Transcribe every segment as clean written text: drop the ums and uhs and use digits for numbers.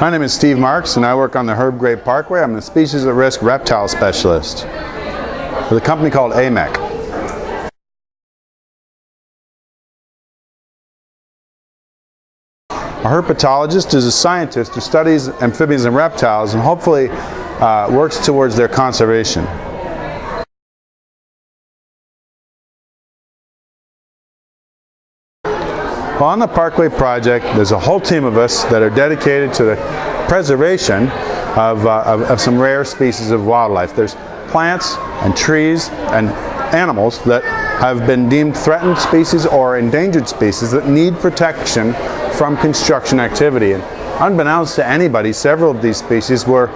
My name is Steve Marks and I work on the Gray Parkway. I'm the Species at Risk Reptile Specialist with a company called AMEC. A herpetologist is a scientist who studies amphibians and reptiles and hopefully works towards their conservation. Well, on the Parkway project, there's a whole team of us that are dedicated to the preservation of some rare species of wildlife. There's plants and trees and animals that have been deemed threatened species or endangered species that need protection from construction activity. And unbeknownst to anybody, several of these species were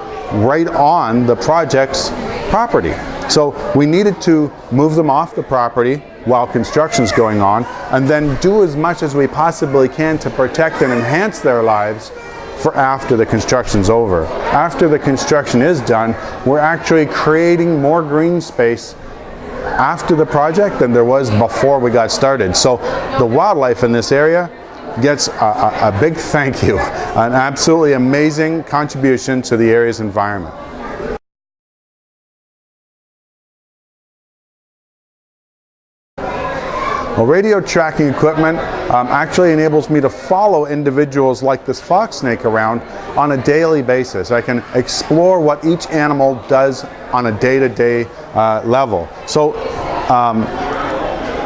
right on the project's property. So we needed to move them off the property while construction's going on, and then do as much as we possibly can to protect and enhance their lives for after the construction's over. After the construction is done, we're actually creating more green space after the project than there was before we got started. So the wildlife in this area gets a big thank you, an absolutely amazing contribution to the area's environment. Well, radio tracking equipment actually enables me to follow individuals like this foxsnake around on a daily basis. I can explore what each animal does on a day-to-day level. So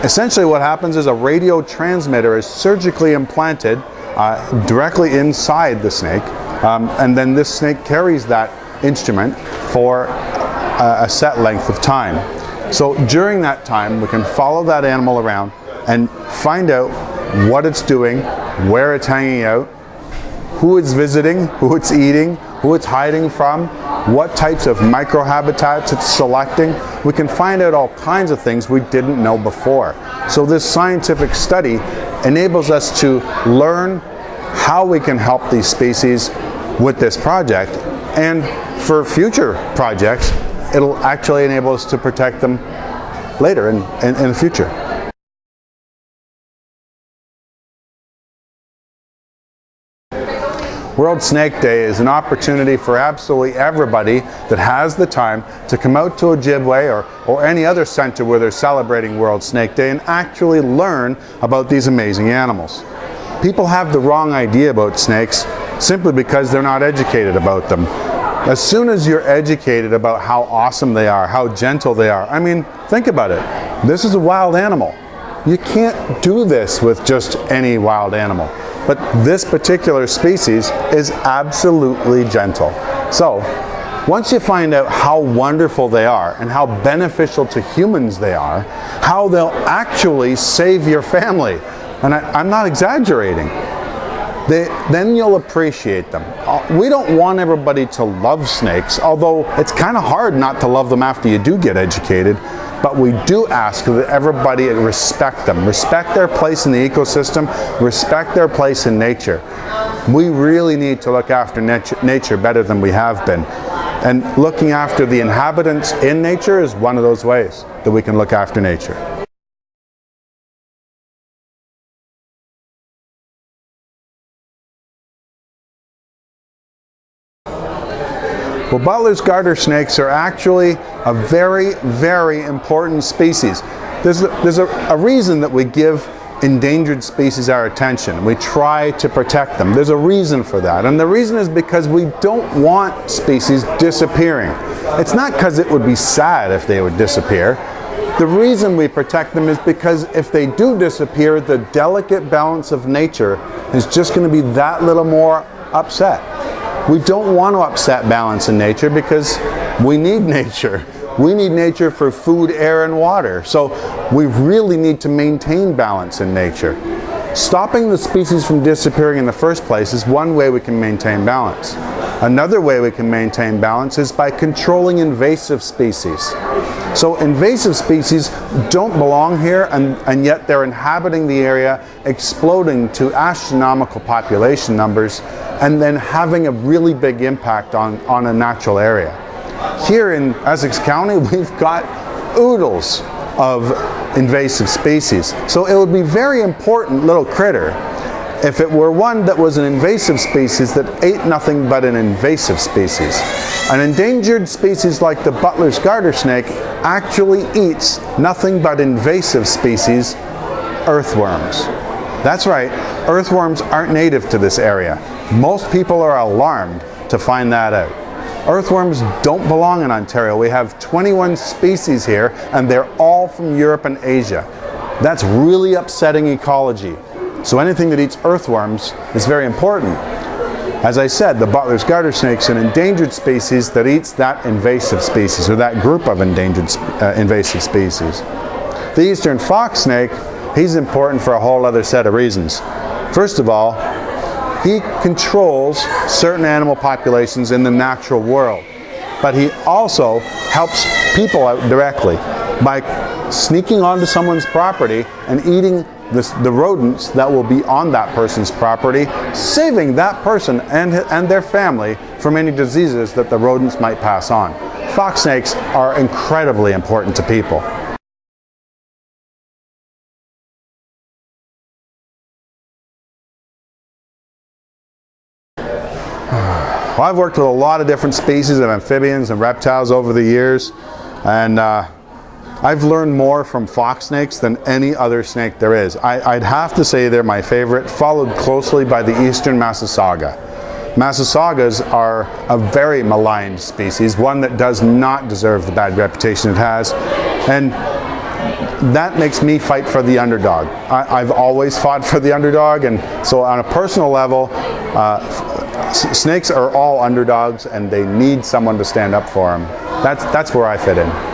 essentially what happens is a radio transmitter is surgically implanted directly inside the snake, and then this snake carries that instrument for a set length of time. So during that time we can follow that animal around and find out what it's doing, where it's hanging out, who it's visiting, who it's eating, who it's hiding from, what types of microhabitats it's selecting. We can find out all kinds of things we didn't know before. So this scientific study enables us to learn how we can help these species with this project, and for future projects it'll actually enable us to protect them later in the future. World Snake Day is an opportunity for absolutely everybody that has the time to come out to Ojibway or any other center where they're celebrating World Snake Day and actually learn about these amazing animals. People have the wrong idea about snakes simply because they're not educated about them. As soon as you're educated about how awesome they are, how gentle they are, I mean, think about it. This is a wild animal. You can't do this with just any wild animal. But this particular species is absolutely gentle. So, once you find out how wonderful they are and how beneficial to humans they are, how they'll actually save your family, and I'm not exaggerating, then you'll appreciate them. We don't want everybody to love snakes, although it's kind of hard not to love them after you do get educated. But we do ask that everybody respect them, respect their place in the ecosystem, respect their place in nature. We really need to look after nature better than we have been. And looking after the inhabitants in nature is one of those ways that we can look after nature. Well, Butler's garter snakes are actually a very, very important species. There's a reason that we give endangered species our attention. We try to protect them. There's a reason for that. And the reason is because we don't want species disappearing. It's not because it would be sad if they would disappear. The reason we protect them is because if they do disappear, the delicate balance of nature is just going to be that little more upset. We don't want to upset balance in nature because we need nature. We need nature for food, air, and water. So we really need to maintain balance in nature. Stopping the species from disappearing in the first place is one way we can maintain balance. Another way we can maintain balance is by controlling invasive species. So invasive species don't belong here, and yet they're inhabiting the area, exploding to astronomical population numbers, and then having a really big impact on a natural area. Here in Essex County, we've got oodles of invasive species. So it would be very important little critter if it were one that was an invasive species that ate nothing but an invasive species. An endangered species like the Butler's gartersnake actually eats nothing but invasive species, earthworms. That's right, earthworms aren't native to this area. Most people are alarmed to find that out. Earthworms don't belong in Ontario. We have 21 species here, and they're all from Europe and Asia. That's really upsetting ecology. So anything that eats earthworms is very important. As I said, the Butler's gartersnake is an endangered species that eats that invasive species, or that group of endangered invasive species. The eastern foxsnake, he's important for a whole other set of reasons. First of all, he controls certain animal populations in the natural world, but he also helps people out directly by sneaking onto someone's property and eating the rodents that will be on that person's property, saving that person and their family from any diseases that the rodents might pass on. Fox snakes are incredibly important to people. Well, I've worked with a lot of different species of amphibians and reptiles over the years, and I've learned more from fox snakes than any other snake there is. I'd have to say they're my favorite, followed closely by the eastern Massasauga. Massasaugas are a very maligned species, one that does not deserve the bad reputation it has, and that makes me fight for the underdog. I've always fought for the underdog, and so on a personal level, snakes are all underdogs, and they need someone to stand up for them. That's where I fit in.